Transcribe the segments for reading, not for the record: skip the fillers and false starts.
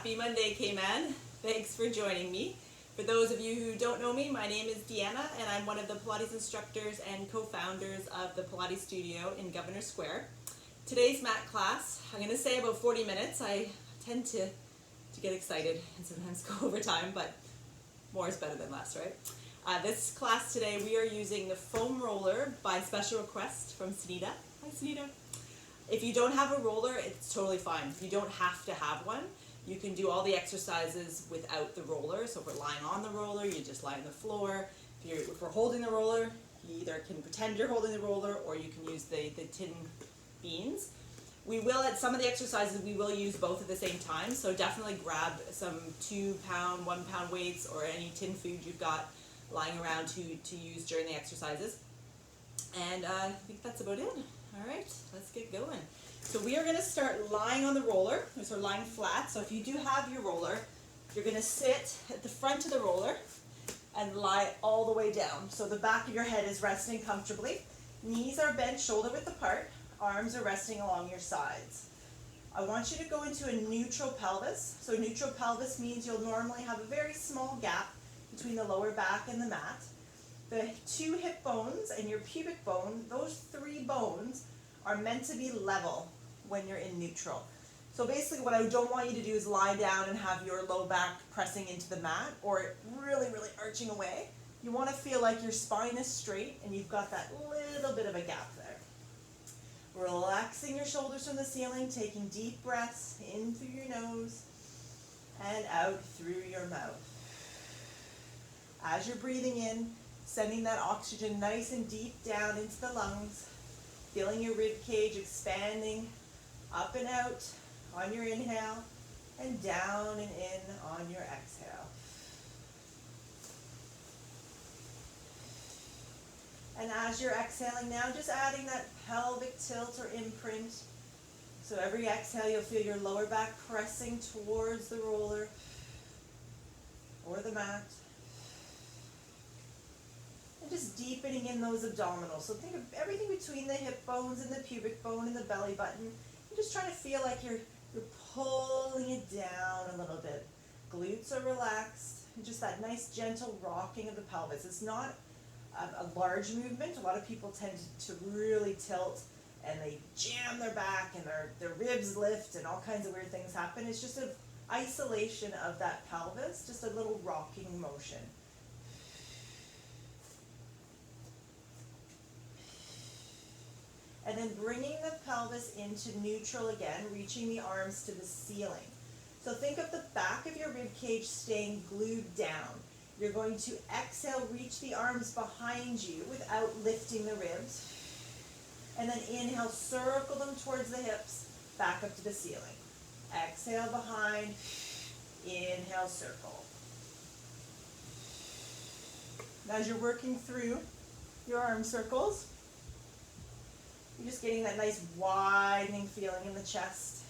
Happy Monday, K-Man. Thanks for joining me. For those of you who don't know me, my name is Deanna and I'm one of the Pilates instructors and co-founders of the Pilates studio in Governor Square. Today's mat class, I'm going to say about 40 minutes. I tend to get excited and sometimes go over time, but more is better than less, right? This class today, we are using the foam roller by special request from Sunita. Hi, Sunita. If you don't have a roller, it's totally fine. You don't have to have one. You can do all the exercises without the roller. So if we're lying on the roller, you just lie on the floor. If we're holding the roller, you either can pretend you're holding the roller or you can use the tin beans. We will, at some of the exercises, we will use both at the same time. So definitely grab some 2 pound, 1 pound weights or any tin food you've got lying around to use during the exercises. And I think that's about it. All right, let's get going. So we are going to start lying on the roller. So we're lying flat. So if you do have your roller, you're going to sit at the front of the roller and lie all the way down. So the back of your head is resting comfortably. Knees are bent shoulder width apart. Arms are resting along your sides. I want you to go into a neutral pelvis. So neutral pelvis means you'll normally have a very small gap between the lower back and the mat. The 2 hip bones and your pubic bone, those 3 bones are meant to be level when you're in neutral. So basically what I don't want you to do is lie down and have your low back pressing into the mat or really, really arching away. You want to feel like your spine is straight and you've got that little bit of a gap there. Relaxing your shoulders from the ceiling, taking deep breaths in through your nose and out through your mouth. As you're breathing in, sending that oxygen nice and deep down into the lungs, feeling your rib cage expanding up and out on your inhale and down and in on your exhale. And as you're exhaling now, just adding that pelvic tilt or imprint. So every exhale, you'll feel your lower back pressing towards the roller or the mat. And just deepening in those abdominals. So think of everything between the hip bones and the pubic bone and the belly button. You're just trying to feel like you're pulling it down a little bit. Glutes are relaxed. And just that nice gentle rocking of the pelvis. It's not a large movement. A lot of people tend to really tilt and they jam their back and their ribs lift and all kinds of weird things happen. It's just an isolation of that pelvis, just a little rocking motion. And then bringing the pelvis into neutral again, reaching the arms to the ceiling. So think of the back of your rib cage staying glued down. You're going to exhale, reach the arms behind you without lifting the ribs. And then inhale, circle them towards the hips, back up to the ceiling. Exhale behind, inhale, circle. Now as you're working through your arm circles, you're just getting that nice widening feeling in the chest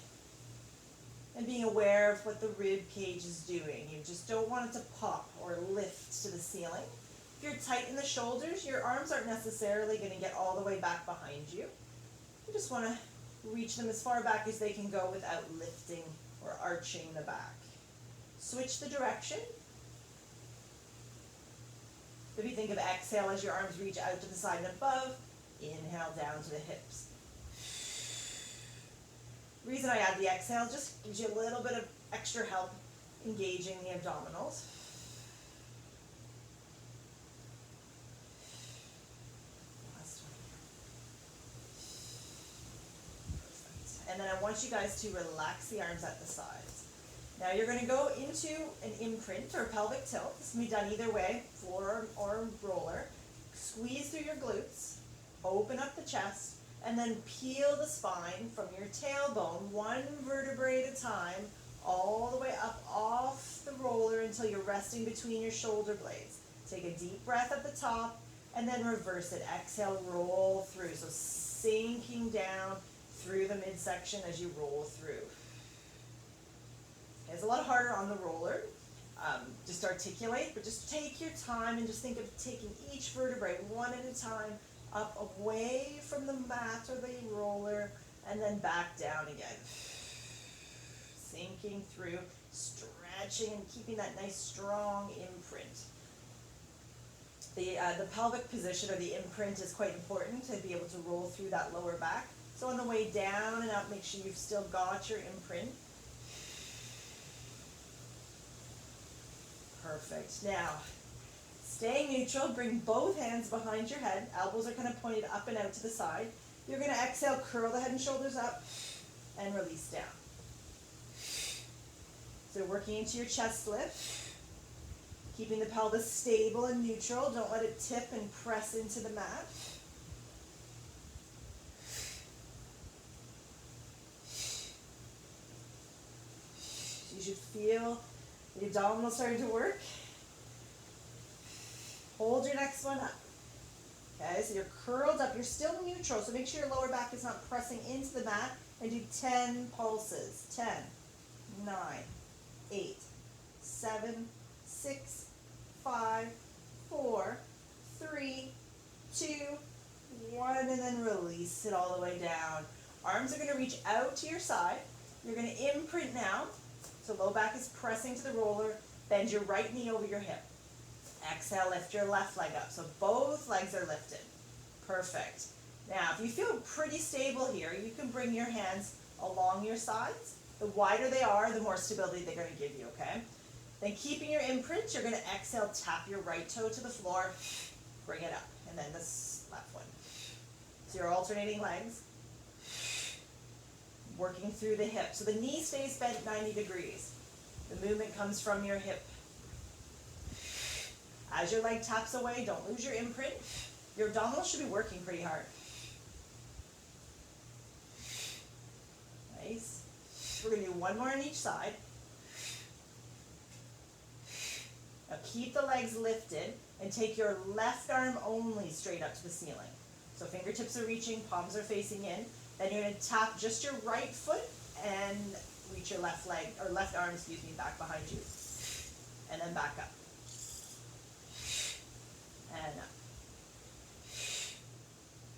and being aware of what the rib cage is doing. You just don't want it to pop or lift to the ceiling. If you're tight in the shoulders, your arms aren't necessarily going to get all the way back behind you. You just want to reach them as far back as they can go without lifting or arching the back. Switch the direction. If you think of exhale as your arms reach out to the side and above, inhale down to the hips. The reason I add the exhale just gives you a little bit of extra help engaging the abdominals. Last one. Perfect. And then I want you guys to relax the arms at the sides. Now you're going to go into an imprint or pelvic tilt. This can be done either way, floor or roller. Squeeze through your glutes. Open up the chest, and then peel the spine from your tailbone, 1 vertebrae at a time, all the way up off the roller until you're resting between your shoulder blades. Take a deep breath at the top, and then reverse it. Exhale, roll through. So sinking down through the midsection as you roll through. It's a lot harder on the roller. Just articulate, but just take your time and just think of taking each vertebrae one at a time, up away from the mat or the roller, and then back down again. Sink working through, stretching and keeping that nice strong imprint. The pelvic position or the imprint is quite important to be able to roll through that lower back. So on the way down and up, make sure you've still got your imprint. Perfect. Now, staying neutral, bring both hands behind your head. Elbows are kind of pointed up and out to the side. You're going to exhale, curl the head and shoulders up, and release down. So working into your chest lift, keeping the pelvis stable and neutral. Don't let it tip and press into the mat. So you should feel the abdominals starting to work. Hold your next one up. Okay, so you're curled up, you're still neutral, so make sure your lower back is not pressing into the mat, and do 10 pulses. 10, 9, 8, 7, 6, 5, 4, 3, 2, 1, and then release it all the way down. Arms are going to reach out to your side. You're going to imprint now, so low back is pressing to the roller. Bend your right knee over your hip. Exhale, lift your left leg up. So both legs are lifted. Perfect. Now, if you feel pretty stable here, you can bring your hands along your sides. The wider they are, the more stability they're going to give you, okay? Then keeping your imprint, you're going to exhale, tap your right toe to the floor, bring it up, and then this left one. So you're alternating legs, working through the hip. So the knee stays bent 90 degrees. The movement comes from your hip. As your leg taps away, don't lose your imprint. Your abdominals should be working pretty hard. Nice. We're going to do one more on each side. Now keep the legs lifted and take your left arm only straight up to the ceiling. So fingertips are reaching, palms are facing in. Then you're going to tap just your right foot and reach your left leg, or left arm, back behind you. And then back up. And up.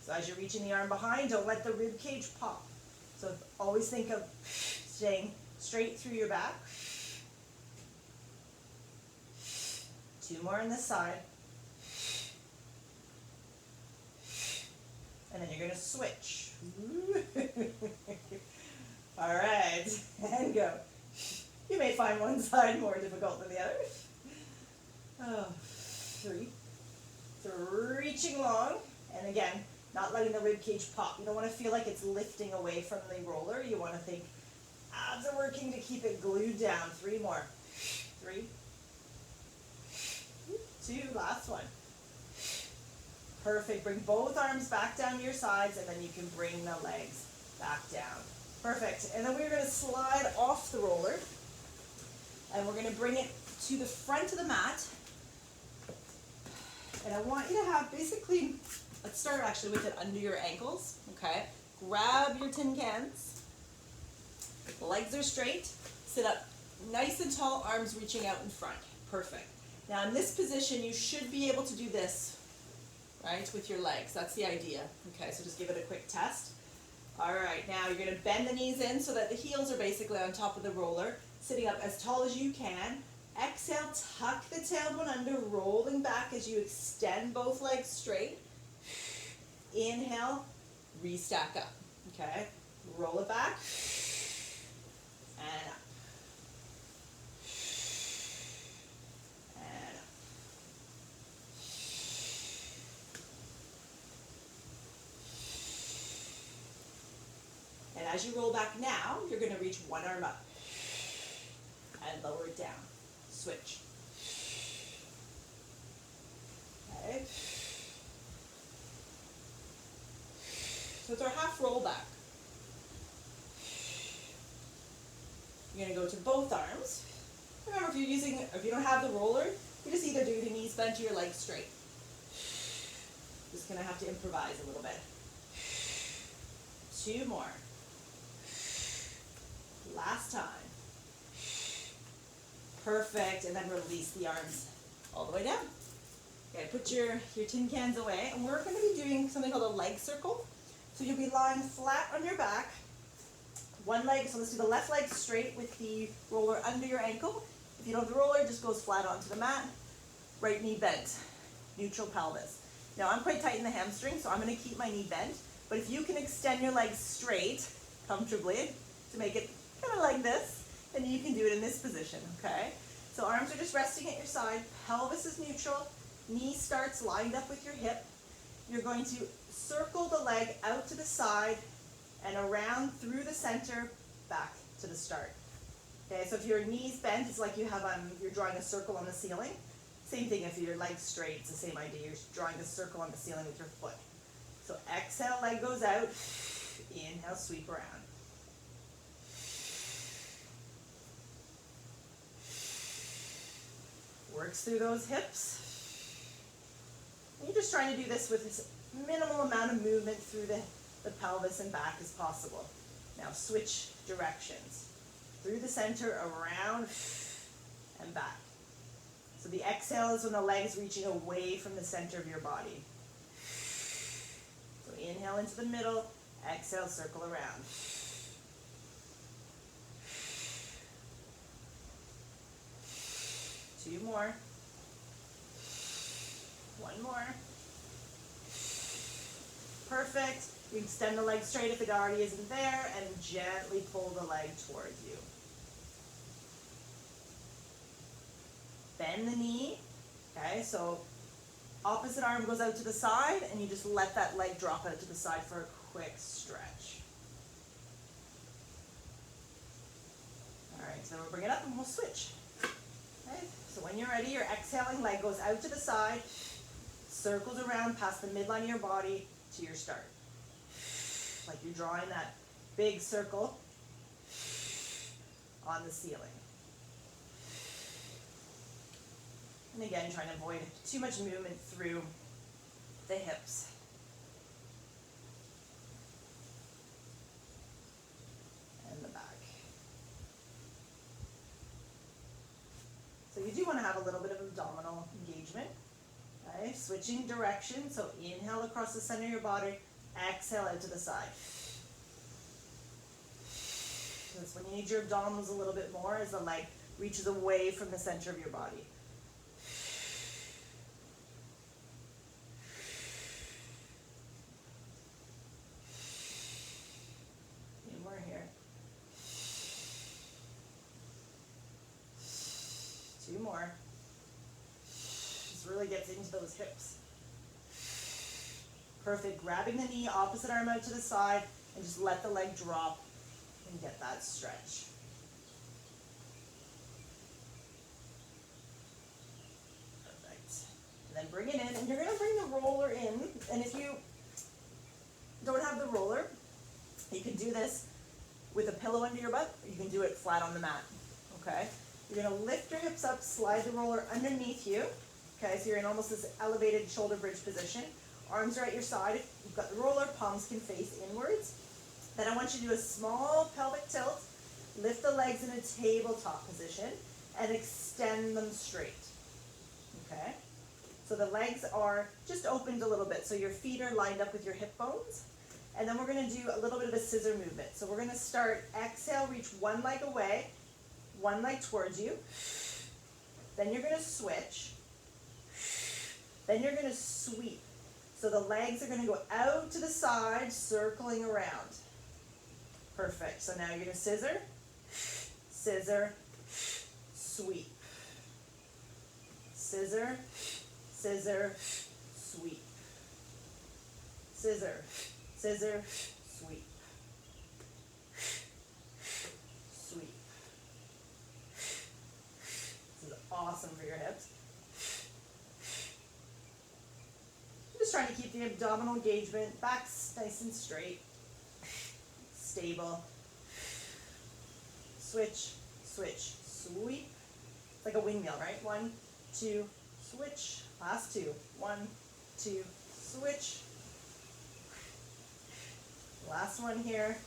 So as you're reaching the arm behind, don't let the rib cage pop. So always think of staying straight through your back. 2 more on this side. And then you're going to switch. All right, and go. You may find one side more difficult than the other. Oh, 3. So reaching long, and again, not letting the rib cage pop. You don't want to feel like it's lifting away from the roller. You want to think abs are working to keep it glued down. 3 more. 3, 2, last one. Perfect. Bring both arms back down to your sides, and then you can bring the legs back down. Perfect. And then we're going to slide off the roller, and we're going to bring it to the front of the mat. And I want you to have basically, let's start actually with it under your ankles, okay? Grab your tin cans. The legs are straight. Sit up nice and tall, arms reaching out in front. Perfect. Now in this position, you should be able to do this, right, with your legs. That's the idea. Okay, so just give it a quick test. All right, now you're going to bend the knees in so that the heels are basically on top of the roller, sitting up as tall as you can. Exhale, tuck the tailbone under, rolling back as you extend both legs straight. Inhale, restack up, okay? Roll it back, and up. And up. And as you roll back now, you're going to reach one arm up and lower it down. Switch. Okay. So it's our half roll back. You're going to go to both arms. Remember, if you don't have the roller, you just either do the knees bent or your legs straight. Just going to have to improvise a little bit. 2 more. Last time. Perfect, and then release the arms all the way down. Okay, put your tin cans away, and we're going to be doing something called a leg circle. So you'll be lying flat on your back, one leg, so let's do the left leg straight with the roller under your ankle. If you don't have the roller, it just goes flat onto the mat. Right knee bent, neutral pelvis. Now I'm quite tight in the hamstring, so I'm going to keep my knee bent, but if you can extend your legs straight, comfortably, to make it kind of like this, then you can do it in this position, okay? So arms are just resting at your side, pelvis is neutral, knee starts lined up with your hip. You're going to circle the leg out to the side and around through the center, back to the start. Okay, so if your knee's bent, it's like you have you're drawing a circle on the ceiling. Same thing if your leg's straight, it's the same idea. You're drawing a circle on the ceiling with your foot. So exhale, leg goes out. Inhale, sweep around. Works through those hips. And you're just trying to do this with as minimal amount of movement through the pelvis and back as possible. Now switch directions. Through the center, around, and back. So the exhale is when the leg is reaching away from the center of your body. So inhale into the middle, exhale, circle around. Two more. One more. Perfect. You extend the leg straight if it already isn't there, and gently pull the leg towards you. Bend the knee. Okay, so opposite arm goes out to the side, and you just let that leg drop out to the side for a quick stretch. All right, so then we'll bring it up and we'll switch. Okay, so when you're ready, your exhaling leg goes out to the side, circles around past the midline of your body to your start. Like you're drawing that big circle on the ceiling. And again, trying to avoid too much movement through the hips. And the back. So you do want to have a little bit of abdominal engagement. Okay, switching direction. So inhale across the center of your body, exhale out to the side. That's when you need your abdominals a little bit more as the leg reaches away from the center of your body. More here. Two more. Just really gets into those hips. Perfect. Grabbing the knee, opposite arm out to the side, and just let the leg drop and get that stretch. Perfect. And then bring it in, and you're going to bring the roller in, and if you don't have the roller, you can do this with a pillow under your butt, or you can do it flat on the mat, okay? You're going to lift your hips up, slide the roller underneath you, okay? So you're in almost this elevated shoulder bridge position. Arms are at your side. If you've got the roller, palms can face inwards. Then I want you to do a small pelvic tilt, lift the legs in a tabletop position, and extend them straight, okay? So the legs are just opened a little bit, so your feet are lined up with your hip bones. And then we're going to do a little bit of a scissor movement. So we're going to start, exhale, reach one leg away, one leg towards you. Then you're going to switch. Then you're going to sweep. So the legs are going to go out to the side, circling around. Perfect. So now you're going to scissor, scissor, sweep. Scissor, scissor, sweep. Scissor, scissor, sweep. Sweep. This is awesome for your hips. Just trying to keep the abdominal engagement, back's nice and straight, stable. Switch, switch, sweep. It's like a windmill, right? 1, 2, switch. Last 2. 1, 2, switch. Last one here.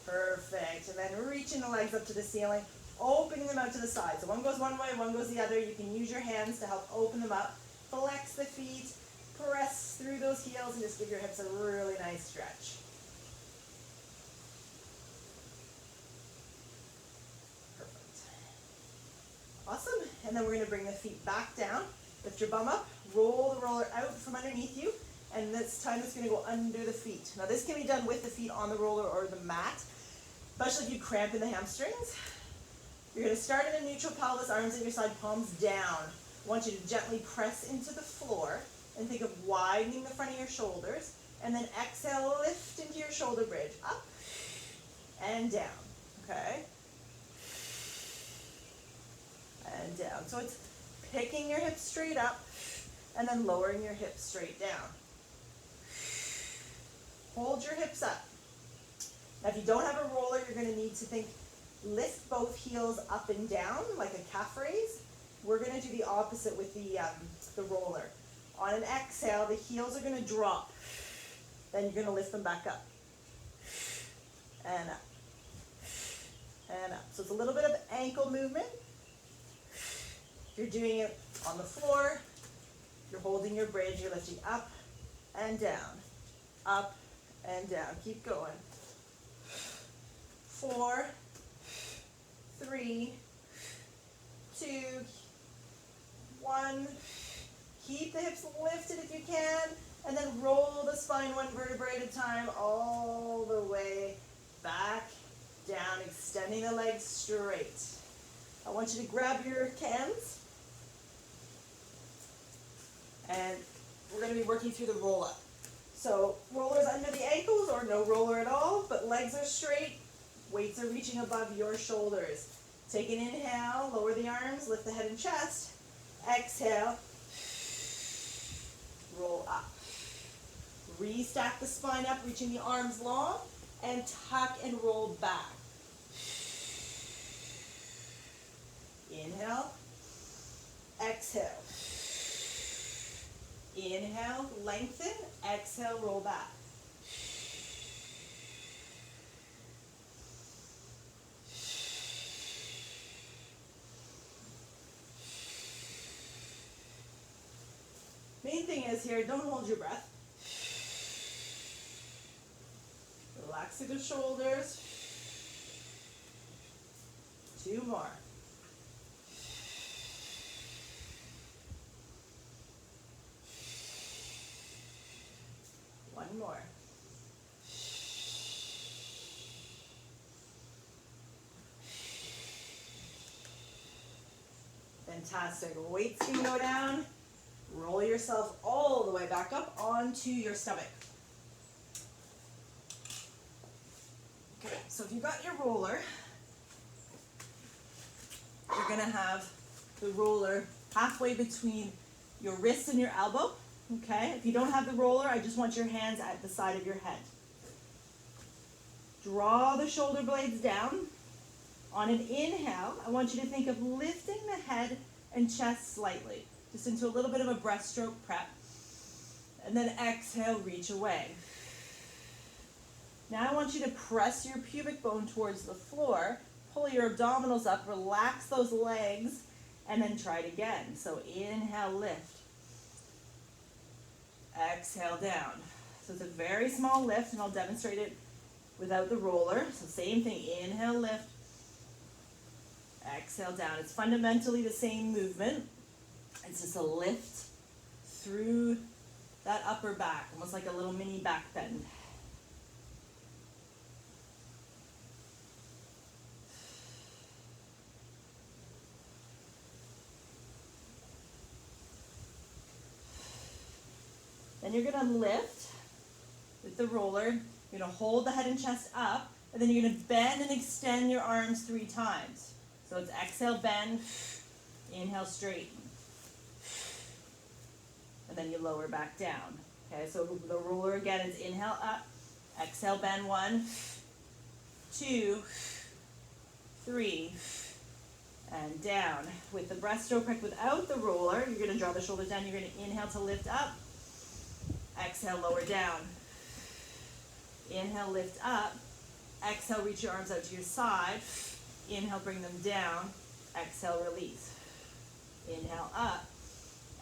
Perfect. And then reaching the legs up to the ceiling, opening them out to the side. So one goes one way, one goes the other. You can use your hands to help open them up. Flex the feet, press through those heels, and just give your hips a really nice stretch. And then we're gonna bring the feet back down, lift your bum up, roll the roller out from underneath you, and this time it's gonna go under the feet. Now this can be done with the feet on the roller or the mat, especially if you cramp in the hamstrings. You're gonna start in a neutral pelvis, arms at your side, palms down. I want you to gently press into the floor and think of widening the front of your shoulders, and then exhale, lift into your shoulder bridge, up and down, okay? And down. So it's picking your hips straight up and then lowering your hips straight down. Hold your hips up. Now if you don't have a roller, you're gonna need to think, lift both heels up and down like a calf raise. We're gonna do the opposite with the roller. On an exhale, the heels are gonna drop. Then you're gonna lift them back up. And up. And up. So it's a little bit of ankle movement. If you're doing it on the floor, you're holding your bridge, you're lifting up and down. Up and down. Keep going. 4, 3, 2, 1. Keep the hips lifted if you can, and then roll the spine one vertebrae at a time all the way back down, extending the legs straight. I want you to grab your cans, and we're going to be working through the roll up. So rollers under the ankles or no roller at all, but legs are straight, weights are reaching above your shoulders. Take an inhale, lower the arms, lift the head and chest. Exhale, roll up. Restack the spine up, reaching the arms long, and tuck and roll back. Inhale, exhale. Inhale, lengthen, exhale, roll back. Main thing is here, don't hold your breath. Relax through the shoulders. 2 more. One more. Fantastic. Weights can go down. Roll yourself all the way back up onto your stomach. Okay, so if you've got your roller, you're going to have the roller halfway between your wrist and your elbow. Okay, if you don't have the roller, I just want your hands at the side of your head. Draw the shoulder blades down. On an inhale, I want you to think of lifting the head and chest slightly, just into a little bit of a breaststroke prep. And then exhale, reach away. Now I want you to press your pubic bone towards the floor, pull your abdominals up, relax those legs, and then try it again. So inhale, lift. Exhale, down. So it's a very small lift, and I'll demonstrate it without the roller. So same thing, inhale, lift. Exhale, down. It's fundamentally the same movement. It's just a lift through that upper back, almost like a little mini back bend. Then you're going to lift with the roller. You're going to hold the head and chest up, and then you're going to bend and extend your arms 3 times. So it's exhale, bend, inhale, straighten. And then you lower back down. Okay, so the roller again is inhale up, exhale, bend 1, 2, 3, and down. With the breaststroke prep without the roller, you're going to draw the shoulders down. You're going to inhale to lift up, exhale, lower down. Inhale, lift up, exhale, reach your arms out to your side. Inhale, bring them down, exhale, release. Inhale up,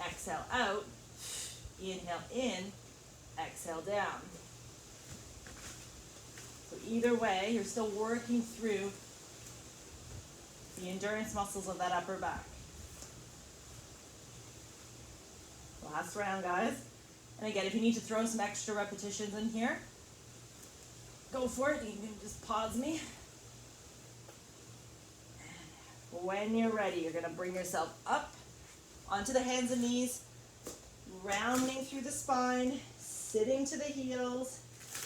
exhale out, inhale in, exhale down. So either way, you're still working through the endurance muscles of that upper back. Last round, guys. And again, if you need to throw some extra repetitions in here, go for it. You can just pause me. When you're ready, you're gonna bring yourself up onto the hands and knees, rounding through the spine, sitting to the heels,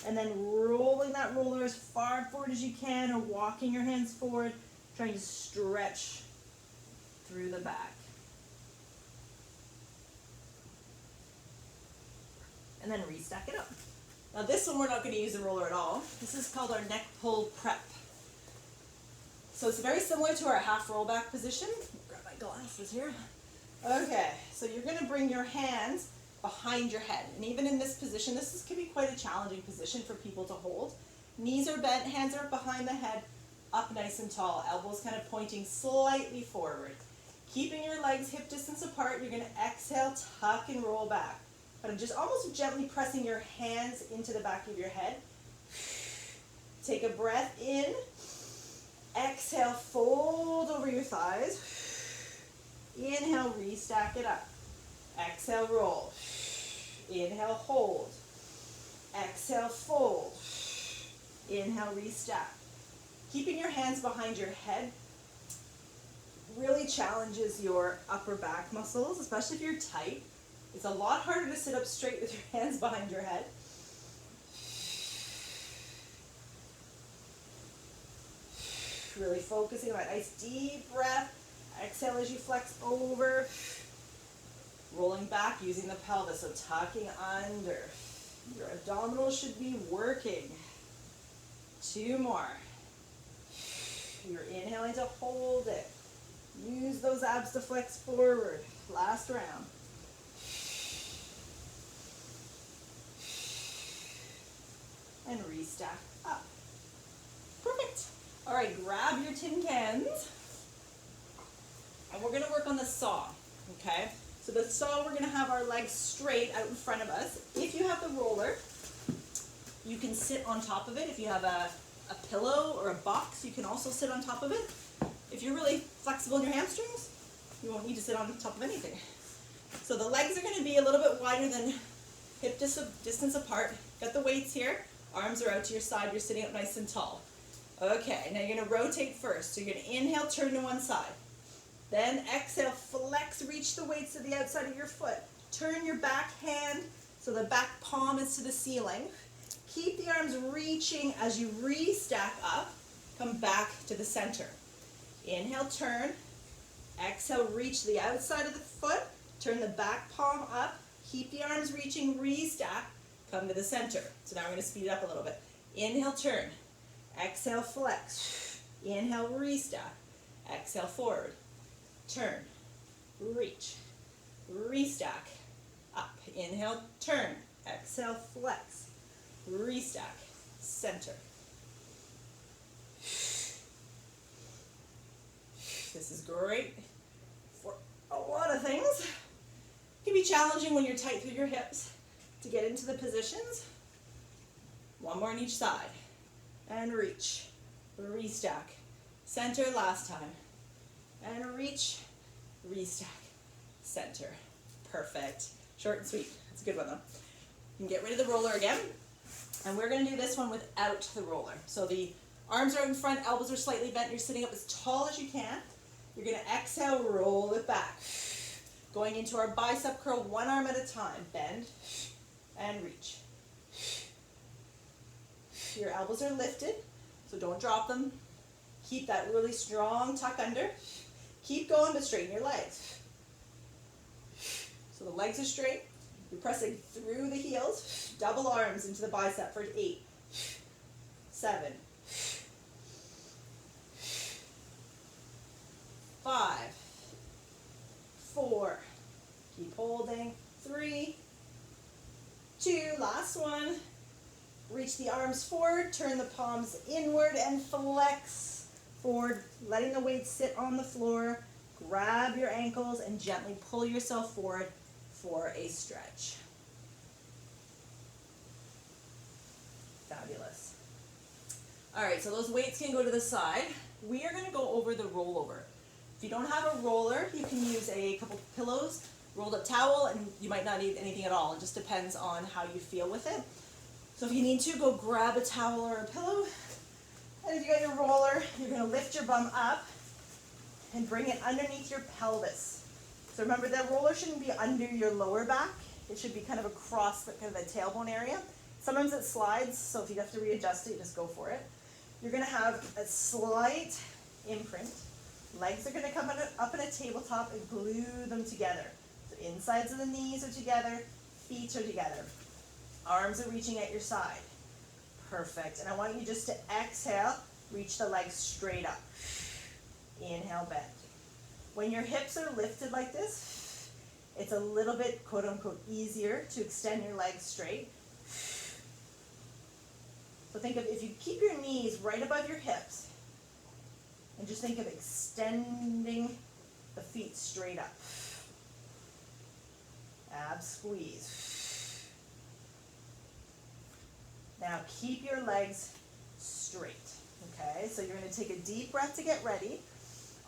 and then rolling that roller as far forward as you can, or walking your hands forward, trying to stretch through the back. And then restack it up. Now this one we're not going to use the roller at all. This is called our neck pull prep. So it's very similar to our half rollback position. Grab my glasses here. Okay, so you're going to bring your hands behind your head. And even in this position, can be quite a challenging position for people to hold. Knees are bent, hands are behind the head, up nice and tall. Elbows kind of pointing slightly forward. Keeping your legs hip distance apart, you're going to exhale, tuck and roll back. Kind of just almost gently pressing your hands into the back of your head. Take a breath in. Exhale, fold over your thighs. Inhale, restack it up. Exhale, roll. Inhale, hold. Exhale, fold. Inhale, restack. Keeping your hands behind your head really challenges your upper back muscles, especially if you're tight. It's a lot harder to sit up straight with your hands behind your head. Really focusing on a nice deep breath. Exhale as you flex over. Rolling back using the pelvis, so tucking under. Your abdominals should be working. 2 more. You're inhaling to hold it. Use those abs to flex forward. Last round. And restack up. Perfect. All right, grab your tin cans. And we're going to work on the saw, okay? So the saw, we're going to have our legs straight out in front of us. If you have the roller, you can sit on top of it. If you have a pillow or a box, you can also sit on top of it. If you're really flexible in your hamstrings, you won't need to sit on top of anything. So the legs are going to be a little bit wider than hip distance apart. Got the weights here. Arms are out to your side. You're sitting up nice and tall. Okay, now you're going to rotate first. So you're going to inhale, turn to one side. Then exhale, flex, reach the weights to the outside of your foot. Turn your back hand so the back palm is to the ceiling. Keep the arms reaching as you restack up. Come back to the center. Inhale, turn. Exhale, reach the outside of the foot. Turn the back palm up. Keep the arms reaching, restack. Come to the center. So now we're going to speed it up a little bit. Inhale, turn. Exhale, flex. Inhale, restack. Exhale, forward. Turn. Reach. Restack. Up. Inhale, turn. Exhale, flex. Restack. Center. This is great for a lot of things. It can be challenging when you're tight through your hips to get into the positions. 1 more on each side. And reach. Restack. Center last time. And reach. Restack. Center. Perfect. Short and sweet. That's a good one though. You can get rid of the roller again. And we're going to do this one without the roller. So the arms are out in front, elbows are slightly bent. You're sitting up as tall as you can. You're going to exhale, roll it back. Going into our bicep curl, 1 arm at a time. Bend and reach. Your elbows are lifted, so don't drop them. Keep that really strong tuck under. Keep going, but straighten your legs. So the legs are straight. You're pressing through the heels. Double arms into the bicep for 8, 7, 5, 4, keep holding, 3, 2, last one. Reach the arms forward, turn the palms inward and flex forward, letting the weight sit on the floor. Grab your ankles and gently pull yourself forward for a stretch. Fabulous. All right, so those weights can go to the side. We are going to go over the rollover. If you don't have a roller, you can use a couple pillows rolled up towel, and you might not need anything at all. It just depends on how you feel with it. So if you need to, go grab a towel or a pillow. And if you got your roller, you're going to lift your bum up and bring it underneath your pelvis. So remember, that roller shouldn't be under your lower back. It should be kind of across the, kind of the tailbone area. Sometimes it slides, so if you have to readjust it, just go for it. You're going to have a slight imprint. Legs are going to come up in a tabletop and glue them together. So insides of the knees are together, feet are together. Arms are reaching at your side. Perfect. And I want you just to exhale, reach the legs straight up. Inhale, bend. When your hips are lifted like this, it's a little bit, quote unquote, easier to extend your legs straight. So think of, if you keep your knees right above your hips, and just think of extending the feet straight up. Abs squeeze. Now keep your legs straight, okay? So you're going to take a deep breath to get ready.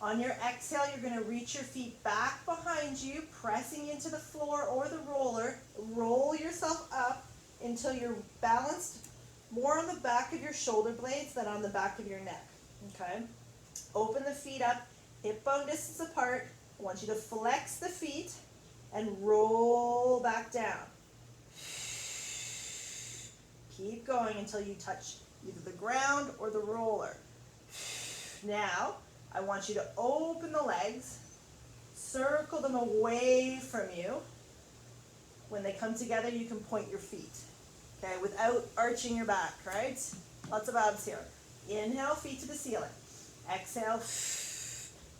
On your exhale, you're going to reach your feet back behind you, pressing into the floor or the roller. Roll yourself up until you're balanced more on the back of your shoulder blades than on the back of your neck, okay? Open the feet up, hip bone distance apart. I want you to flex the feet and roll back down. Keep going until you touch either the ground or the roller. Now, I want you to open the legs, circle them away from you. When they come together, you can point your feet, okay, without arching your back, right? Lots of abs here. Inhale, feet to the ceiling. Exhale,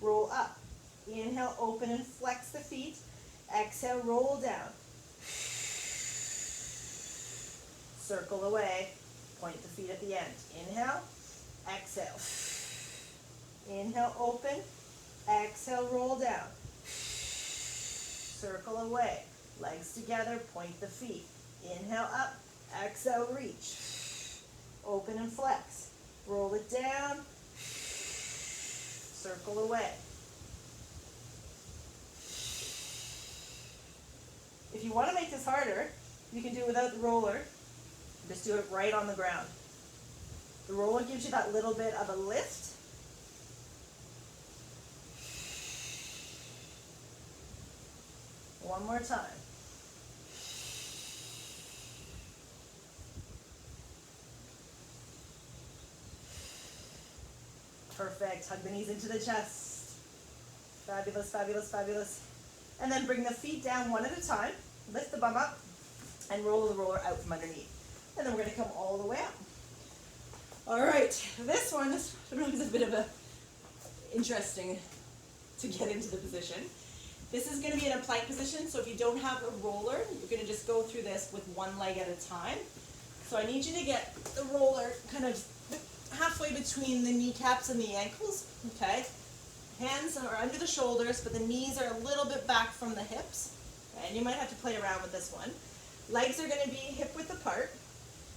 roll up. Inhale, open and flex the feet. Exhale, roll down. Circle away, point the feet at the end. Inhale, exhale. Inhale, open. Exhale, roll down. Circle away. Legs together, point the feet. Inhale, up. Exhale, reach. Open and flex. Roll it down. Circle away. If you want to make this harder, you can do it without the roller. Just do it right on the ground. The roller gives you that little bit of a lift. One more time. Perfect. Hug the knees into the chest. Fabulous, fabulous, fabulous. And then bring the feet down one at a time. Lift the bum up and roll the roller out from underneath. And then we're going to come all the way up. All right, this one is a bit of a interesting to get into the position. This is going to be in a plank position, so if you don't have a roller, you're going to just go through this with one leg at a time. So I need you to get the roller kind of halfway between the kneecaps and the ankles, okay? Hands are under the shoulders, but the knees are a little bit back from the hips. Okay? And you might have to play around with this one. Legs are going to be hip width apart.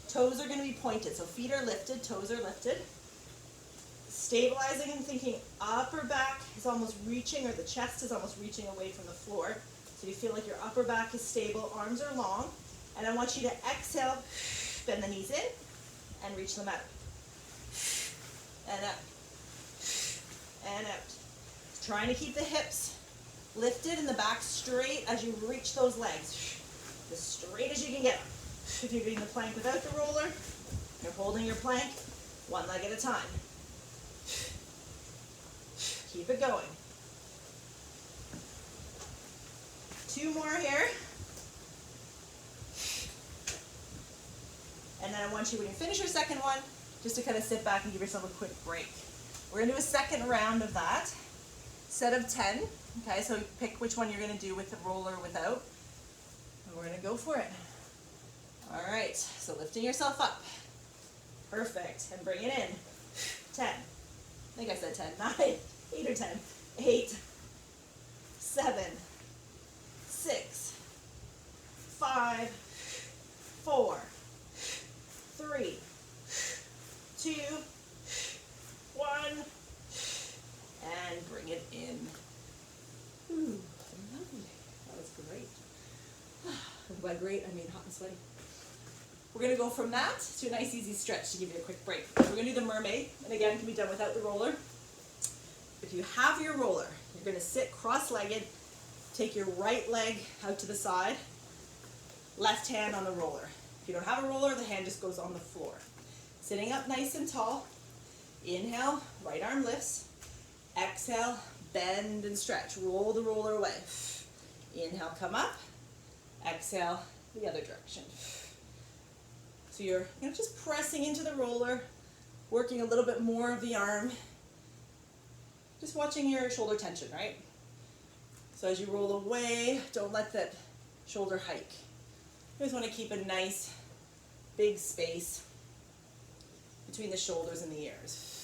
Toes are going to be pointed, so feet are lifted, toes are lifted. Stabilizing and thinking upper back is almost reaching, or the chest is almost reaching away from the floor. So you feel like your upper back is stable, arms are long. And I want you to exhale, bend the knees in, and reach them out. And up. And out. Trying to keep the hips lifted and the back straight as you reach those legs. As straight as you can get them. If you're doing the plank without the roller, you're holding your plank one leg at a time. Keep it going. 2 more here. And then I want you, when you finish your second one, just to kind of sit back and give yourself a quick break. We're going to do a second round of that. Set of 10. Okay, so pick which one you're going to do with the roller or without. And we're going to go for it. All right, so lifting yourself up. Perfect. And bring it in. 10. I think I said 10. 9, 8 or 10. 8, 7, 6, 5, 4, 3, 2, 1, and bring it in. Ooh, lovely. That was Great. And by great, I mean hot and sweaty. We're going to go from that to a nice easy stretch to give you a quick break. We're going to do the mermaid, and again, can be done without the roller. If you have your roller, you're going to sit cross-legged, take your right leg out to the side, left hand on the roller. If you don't have a roller, the hand just goes on the floor. Sitting up nice and tall, inhale, right arm lifts, exhale, bend and stretch, roll the roller away. Inhale, come up, exhale, the other direction. So you're just pressing into the roller, working a little bit more of the arm, just watching your shoulder tension, right? So as you roll away, don't let that shoulder hike. You always want to keep a nice big space between the shoulders and the ears.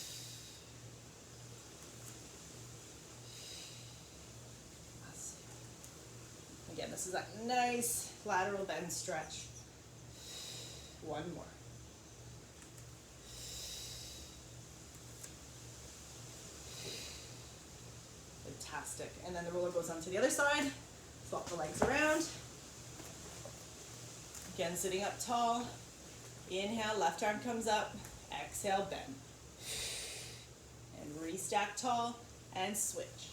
Again, this is that nice lateral bend stretch. One more. Fantastic. And then the roller goes on to the other side. Swap the legs around. Again, sitting up tall. Inhale, left arm comes up. Exhale, bend. And restack tall and switch.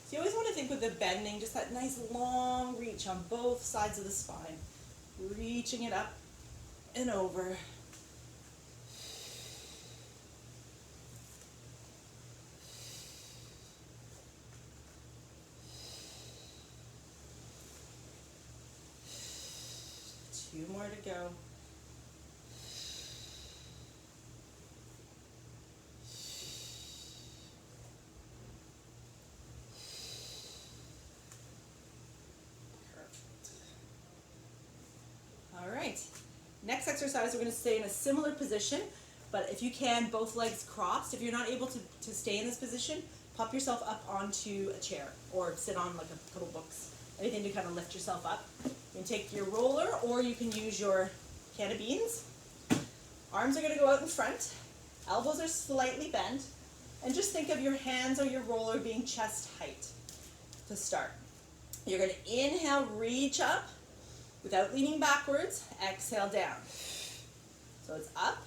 So you always want to think with the bending, just that nice long reach on both sides of the spine. Reaching it up and over. Two more to go. All right, next exercise we're going to stay in a similar position, but if you can, both legs crossed. If you're not able to stay in this position, pop yourself up onto a chair or sit on like a couple books, anything to kind of lift yourself up. You can take your roller or you can use your can of beans. Arms are going to go out in front, elbows are slightly bent, and just think of your hands on your roller being chest height to start. You're going to inhale, reach up. Without leaning backwards, exhale down. So it's up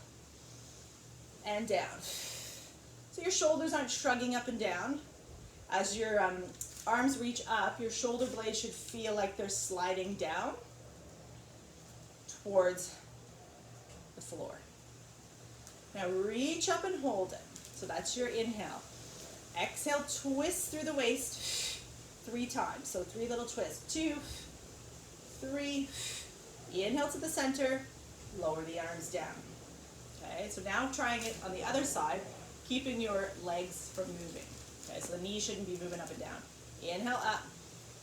and down. So your shoulders aren't shrugging up and down. As your arms reach up, your shoulder blades should feel like they're sliding down towards the floor. Now reach up and hold it. So that's your inhale. Exhale, twist through the waist 3 times. So 3 little twists. 2, 3, inhale to the center, lower the arms down. Okay, so now trying it on the other side, keeping your legs from moving. Okay, so the knees shouldn't be moving up and down. Inhale up,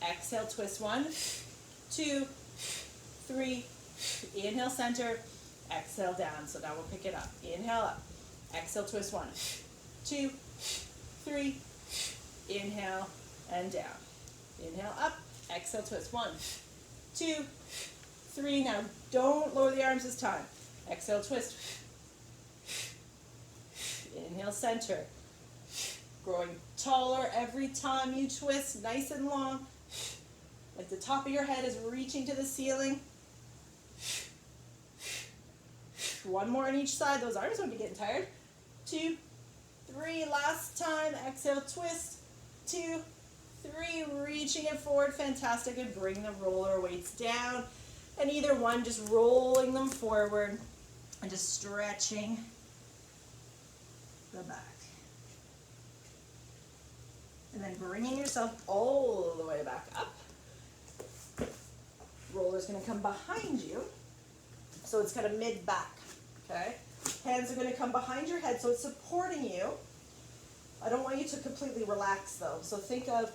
exhale, twist 1, 2, 3, inhale center, exhale down. So now we'll pick it up. Inhale up, exhale, twist 1, 2, 3, inhale and down. Inhale up, exhale, twist 1, 2, 3. Now don't lower the arms this time. Exhale, twist. Inhale, center. Growing taller every time you twist, nice and long. Like the top of your head is reaching to the ceiling. 1 more on each side. Those arms won't be getting tired. 2, 3. Last time. Exhale, twist. 2, 3, reaching it forward, fantastic, and bring the roller weights down. And either one, just rolling them forward and just stretching the back. And then bringing yourself all the way back up. Roller's going to come behind you, so it's kind of mid-back, okay? Hands are going to come behind your head, so it's supporting you. I don't want you to completely relax, though, so think of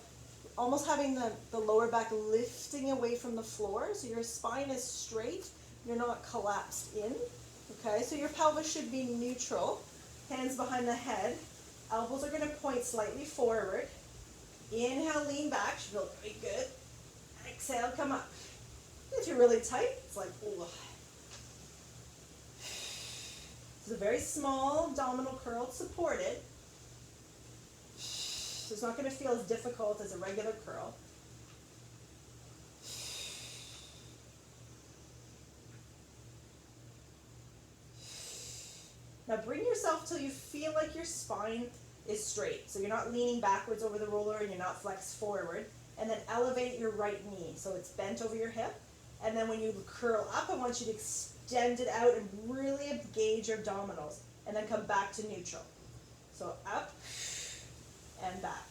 almost having the lower back lifting away from the floor, so your spine is straight, you're not collapsed in, okay? So your pelvis should be neutral, hands behind the head, elbows are going to point slightly forward. Inhale, lean back, should feel pretty good. Exhale, come up. If you're really tight, it's like, ooh. This is a very small abdominal curl, it's supported. So it's not going to feel as difficult as a regular curl. yourself till you feel like your spine is straight. So you're not leaning backwards over the roller and you're not flexed forward. And then elevate your right knee so it's bent over your hip. And then when you curl up, I want you to extend it out and really engage your abdominals. And then come back to neutral. So up and back.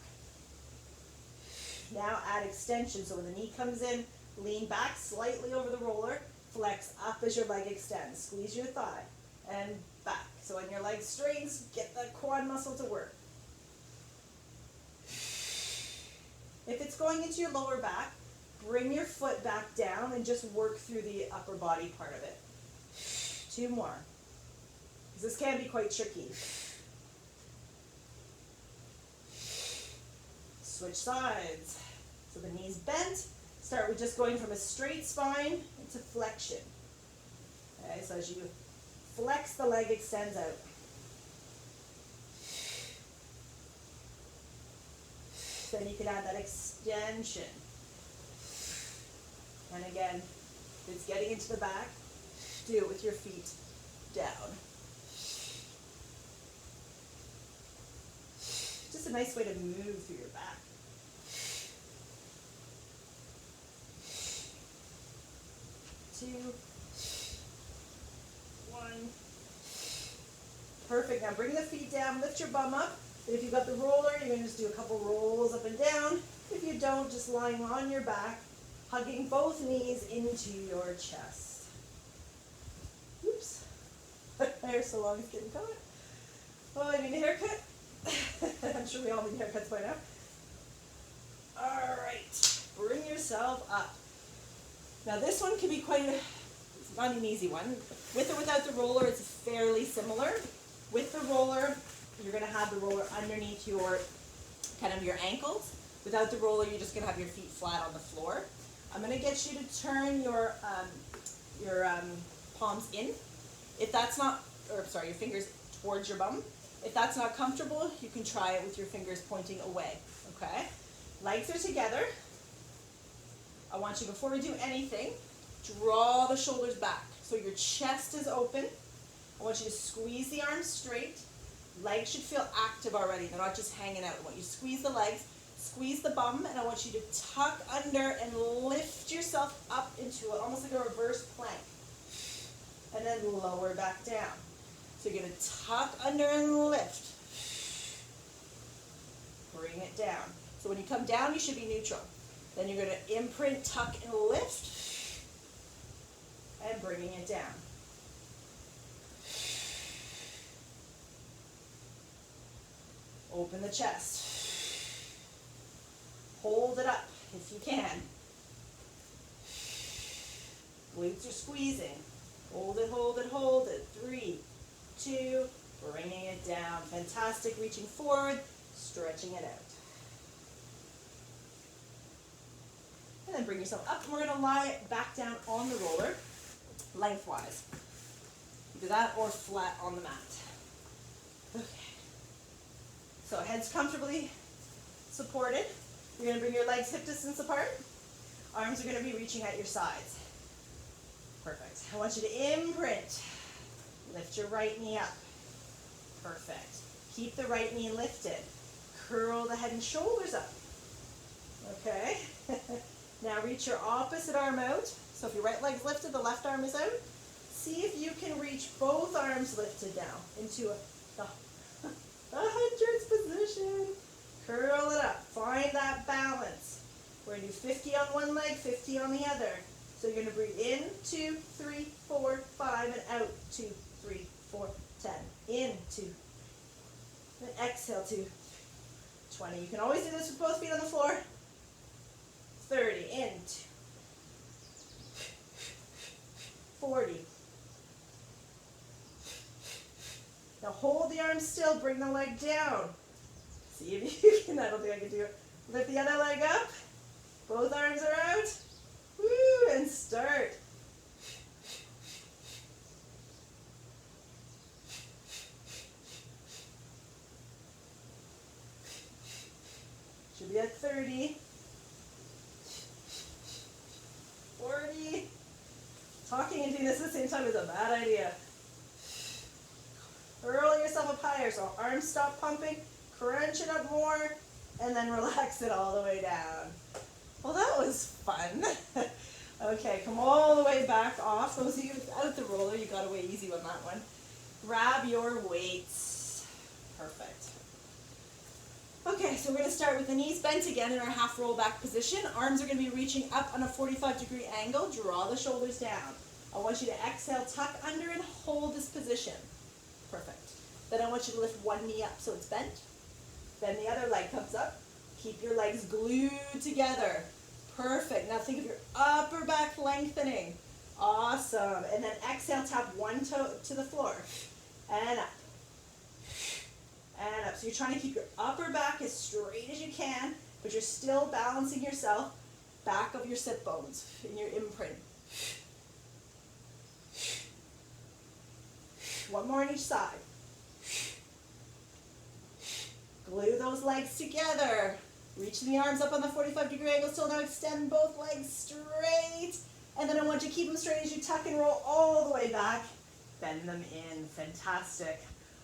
Now add extension. So when the knee comes in, lean back slightly over the roller. Flex up as your leg extends. Squeeze your thigh and back. So when your leg straightens, get that quad muscle to work. If it's going into your lower back, bring your foot back down and just work through the upper body part of it. 2 more. Because this can be quite tricky. Switch sides. So the knee's bent. Start with just going from a straight spine into flexion. Okay, so as you flex, the leg extends out. Then you can add that extension. And again, if it's getting into the back, do it with your feet down. Just a nice way to move through your back. 2, 1. Perfect. Now bring the feet down, lift your bum up. If you've got the roller, you're going to just do a couple rolls up and down. If you don't, just lying on your back, hugging both knees into your chest. Oops. My hair's so long it's getting caught. Oh, I need a haircut. I'm sure we all need haircuts by now. All right. Bring yourself up. Now this one can be it's not an easy one. With or without the roller, it's fairly similar. With the roller, you're going to have the roller underneath your ankles. Without the roller, you're just going to have your feet flat on the floor. I'm going to get you to turn your palms in. If that's not, your fingers towards your bum. If that's not comfortable, you can try it with your fingers pointing away. Okay? Legs are together. I want you, before we do anything, draw the shoulders back. So your chest is open. I want you to squeeze the arms straight. Legs should feel active already. They're not just hanging out. I want you to squeeze the legs, squeeze the bum, and I want you to tuck under and lift yourself up into it, almost like a reverse plank. And then lower back down. So you're going to tuck under and lift. Bring it down. So when you come down, you should be neutral. Then you're going to imprint, tuck, and lift. And bringing it down. Open the chest. Hold it up if you can. Glutes are squeezing. Hold it, hold it, hold it. 3, 2, bringing it down. Fantastic. Reaching forward, stretching it out. And then bring yourself up. And we're going to lie back down on the roller, lengthwise. Either that or flat on the mat. Okay. So head's comfortably supported. You're going to bring your legs hip distance apart. Arms are going to be reaching at your sides. Perfect. I want you to imprint. Lift your right knee up. Perfect. Keep the right knee lifted. Curl the head and shoulders up. Okay. Now reach your opposite arm out. So if your right leg's lifted, the left arm is out. See if you can reach both arms lifted now into a hundreds position. Curl it up. Find that balance. We're going to do 50 on one leg, 50 on the other. So you're going to breathe in, 2, 3, 4, 5, and out, 2, 3, 4, 10. In, 2. And exhale, 2, 20. You can always do this with both feet on the floor. 30, in, 2, 40. Now hold the arm still, bring the leg down. See if you can, I don't think I can do it. Lift the other leg up. Both arms are out. Woo, and start. Should be at 30. 40. Talking and doing this at the same time is a bad idea. Hurl yourself up higher. So arms stop pumping, crunch it up more, and then relax it all the way down. Well, that was fun. Okay, come all the way back off. Those of you without the roller, you got away easy on that one. Grab your weights. Perfect. Okay, so we're going to start with the knees bent again in our half roll back position. Arms are going to be reaching up on a 45-degree angle. Draw the shoulders down. I want you to exhale, tuck under, and hold this position. Perfect. Then I want you to lift one knee up so it's bent. Then the other leg comes up. Keep your legs glued together. Perfect. Now think of your upper back lengthening. Awesome. And then exhale, tap one toe to the floor. And up. And up. So you're trying to keep your upper back as straight as you can, but you're still balancing yourself back of your sit bones in your imprint. One more on each side. Glue those legs together. Reaching the arms up on the 45-degree angle. Still now extend both legs straight. And then I want you to keep them straight as you tuck and roll all the way back. Bend them in. Fantastic.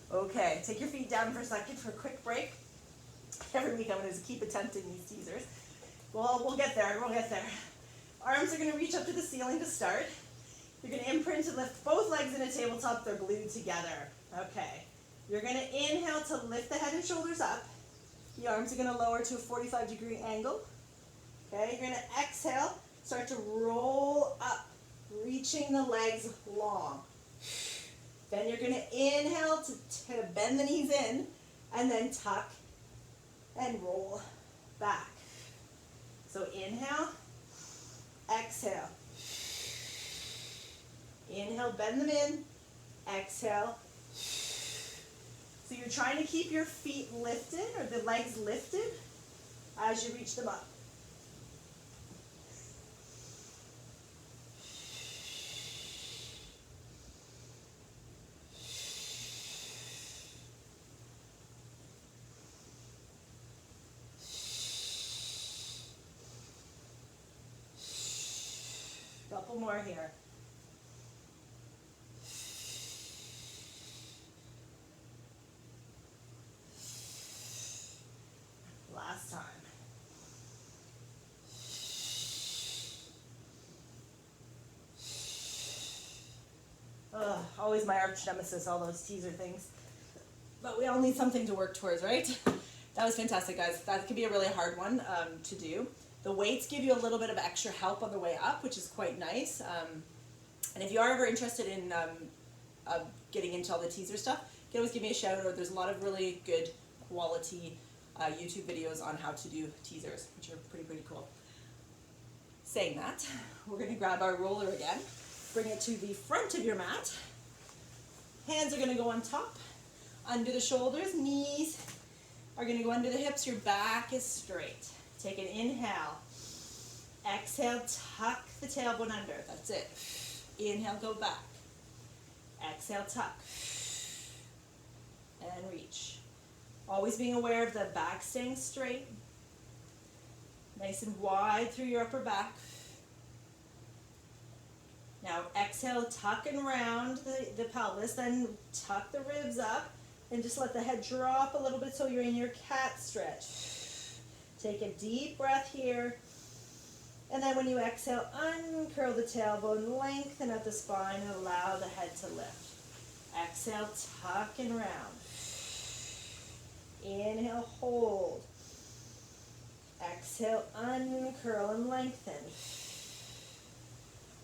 Okay, take your feet down for a second for a quick break. Every week I'm going to keep attempting these teasers. Well, we'll get there. We'll get there. Arms are going to reach up to the ceiling to start. You're going to imprint and lift both legs in a tabletop. They're glued together. Okay. You're going to inhale to lift the head and shoulders up. The arms are going to lower to a 45-degree angle. Okay, you're going to exhale, start to roll up, reaching the legs long. Then you're going to inhale to bend the knees in, and then tuck and roll back. So inhale, exhale. Inhale, bend them in, exhale. So you're trying to keep your feet lifted, or the legs lifted, as you reach them up. Couple more here. Last time. Ugh, always my arch nemesis, all those teaser things. But we all need something to work towards, right? That was fantastic, guys. That could be a really hard one to do. The weights give you a little bit of extra help on the way up, which is quite nice. And if you are ever interested in getting into all the teaser stuff, you can always give me a shout, or there's a lot of really good quality YouTube videos on how to do teasers, which are pretty cool. Saying that, we're going to grab our roller again, bring it to the front of your mat. Hands are going to go on top, under the shoulders, knees are going to go under the hips, your back is straight. Take an inhale, exhale, tuck the tailbone under, that's it. Inhale, go back, exhale, tuck, and reach. Always being aware of the back staying straight, nice and wide through your upper back. Now exhale, tuck and round the pelvis, then tuck the ribs up, and just let the head drop a little bit so you're in your cat stretch. Take a deep breath here, and then when you exhale, uncurl the tailbone, lengthen out the spine, and allow the head to lift. Exhale, tuck and round. Inhale, hold. Exhale, uncurl and lengthen.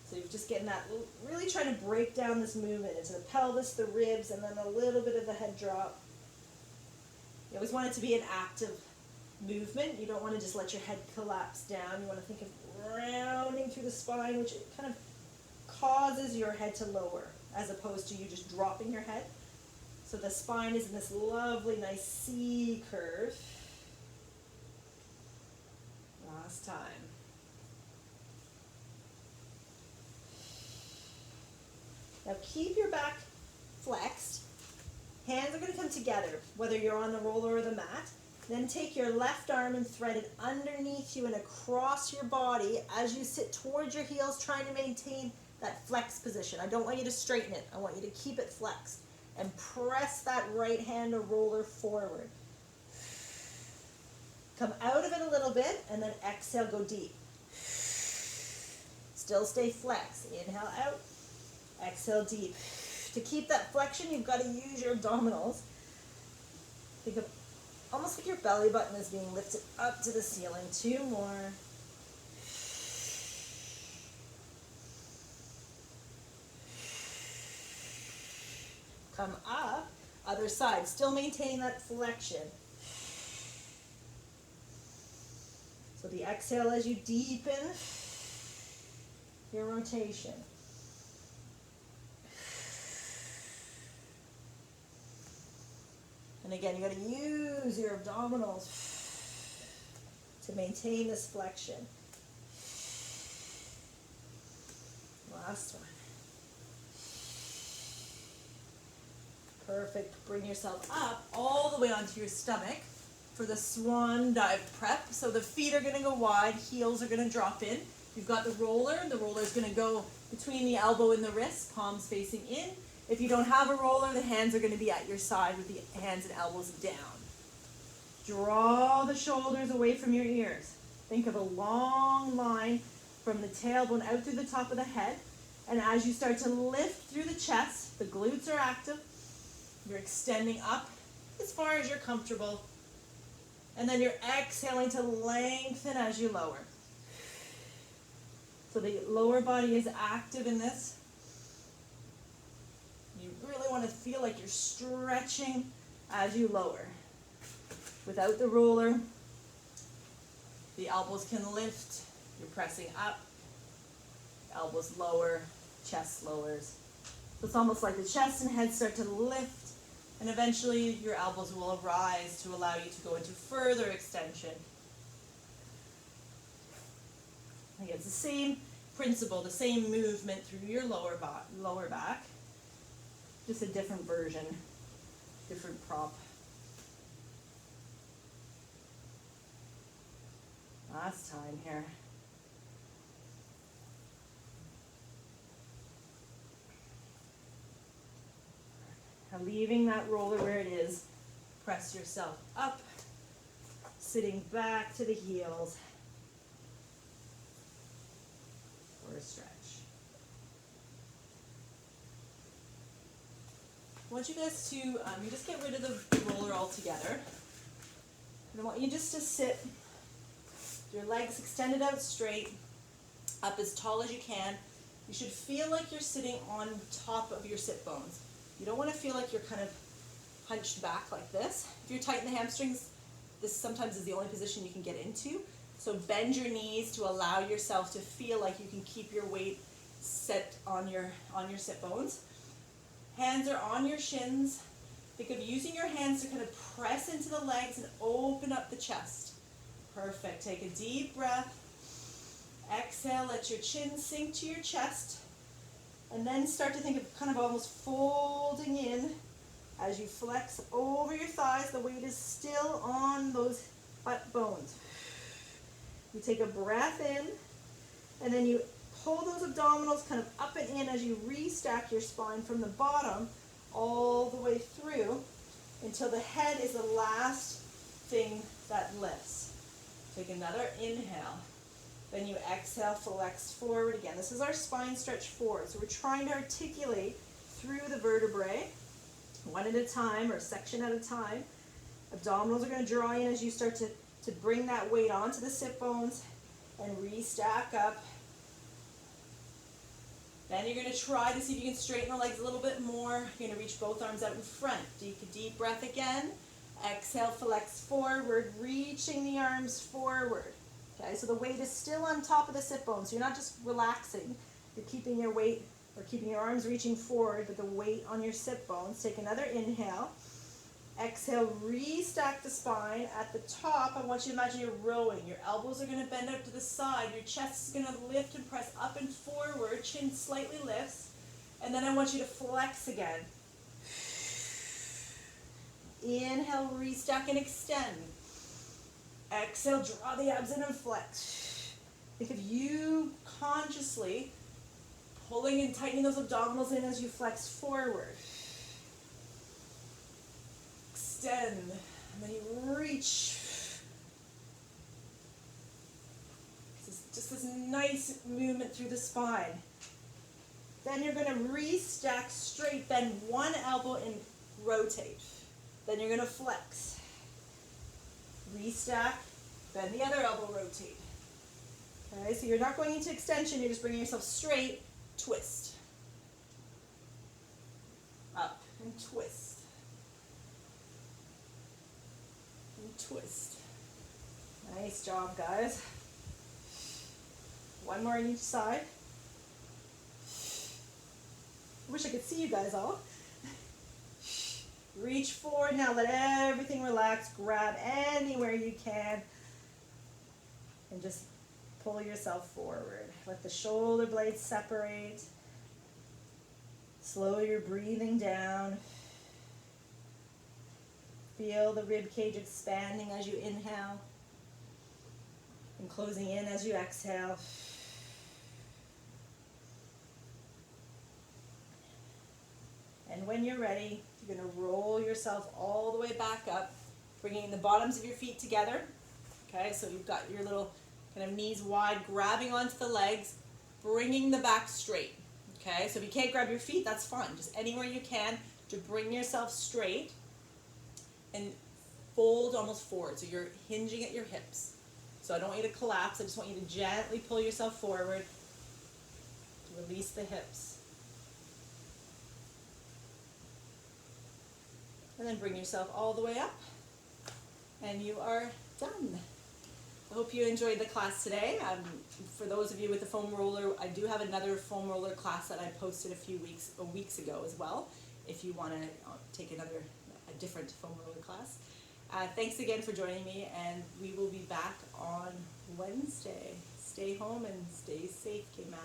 So you're just getting that, really trying to break down this movement into the pelvis, the ribs, and then a little bit of the head drop. You always want it to be an active movement. You don't want to just let your head collapse down. You want to think of rounding through the spine, which kind of causes your head to lower, as opposed to you just dropping your head. So the spine is in this lovely, nice C curve. Last time. Now keep your back flexed. Hands are going to come together, whether you're on the roller or the mat. Then take your left arm and thread it underneath you and across your body as you sit towards your heels, trying to maintain that flex position. I don't want you to straighten it. I want you to keep it flexed. and press that right hand or roller forward. Come out of it a little bit and then exhale, go deep. Still stay flexed. Inhale out, exhale deep. To keep that flexion, you've got to use your abdominals. Think of almost like your belly button is being lifted up to the ceiling. 2 more. Come up, other side. Still maintain that flexion. So the exhale as you deepen your rotation. And again, you got to use your abdominals to maintain this flexion. Last one. Perfect. Bring yourself up all the way onto your stomach for the swan dive prep. So the feet are going to go wide, heels are going to drop in. You've got the roller. The roller is going to go between the elbow and the wrist, palms facing in. If you don't have a roller, the hands are going to be at your side with the hands and elbows down. Draw the shoulders away from your ears. Think of a long line from the tailbone out through the top of the head. And as you start to lift through the chest, the glutes are active. You're extending up as far as you're comfortable. And then you're exhaling to lengthen as you lower. So the lower body is active in this. You really want to feel like you're stretching as you lower. Without the roller, the elbows can lift. You're pressing up. Elbows lower, chest lowers. So it's almost like the chest and head start to lift, and eventually your elbows will rise to allow you to go into further extension. Again, it's the same principle, the same movement through your lower back, just a different version, different prop. Last time here. Now leaving that roller where it is, press yourself up, sitting back to the heels for a stretch. I want you guys to, you just get rid of the roller altogether. And I want you just to sit, your legs extended out straight, up as tall as you can. You should feel like you're sitting on top of your sit bones. You don't want to feel like you're kind of hunched back like this. If you're tight in the hamstrings, this sometimes is the only position you can get into. So bend your knees to allow yourself to feel like you can keep your weight set on your sit bones. Hands are on your shins. Think of using your hands to kind of press into the legs and open up the chest. Perfect. Take a deep breath. Exhale, let your chin sink to your chest. And then start to think of kind of almost folding in as you flex over your thighs. The weight is still on those butt bones. You take a breath in, and then you pull those abdominals kind of up and in as you restack your spine from the bottom all the way through until the head is the last thing that lifts. Take another inhale. Then you exhale, flex forward again. This is our spine stretch forward. So we're trying to articulate through the vertebrae, one at a time or section at a time. Abdominals are going to draw in as you start to bring that weight onto the sit bones and restack up. Then you're going to try to see if you can straighten the legs a little bit more. You're going to reach both arms out in front. Take a deep breath again. Exhale, flex forward, reaching the arms forward. Okay, so the weight is still on top of the sit bones. So you're not just relaxing. You're keeping your weight or keeping your arms reaching forward, but the weight on your sit bones. Take another inhale. Exhale, restack the spine. At the top, I want you to imagine you're rowing. Your elbows are going to bend out to the side. Your chest is going to lift and press up and forward. Chin slightly lifts. And then I want you to flex again. Inhale, restack and extend. Exhale, draw the abs in and flex. Think of you consciously pulling and tightening those abdominals in as you flex forward. extend, and then you reach. Just this nice movement through the spine. Then you're going to re-stack straight, bend one elbow and rotate. Then you're going to flex. Re-stack, bend the other elbow, rotate. Okay, so you're not going into extension, you're just bringing yourself straight, twist. Up and twist. And twist. Nice job, guys. One more on each side. I wish I could see you guys all. Reach forward now, let everything relax. Grab anywhere you can. And just pull yourself forward. Let the shoulder blades separate. Slow your breathing down. Feel the rib cage expanding as you inhale and closing in as you exhale. And when you're ready, you're going to roll yourself all the way back up, bringing the bottoms of your feet together. Okay, so you've got your little kind of knees wide, grabbing onto the legs, bringing the back straight. Okay, so if you can't grab your feet, that's fine. Just anywhere you can to bring yourself straight and fold almost forward. So you're hinging at your hips. So I don't want you to collapse. I just want you to gently pull yourself forward to release the hips. And then bring yourself all the way up. And you are done. I hope you enjoyed the class today. For those of you with the foam roller, I do have another foam roller class that I posted a few weeks ago as well, if you want to take a different foam roller class. Thanks again for joining me, and we will be back on Wednesday. Stay home and stay safe, K-Man.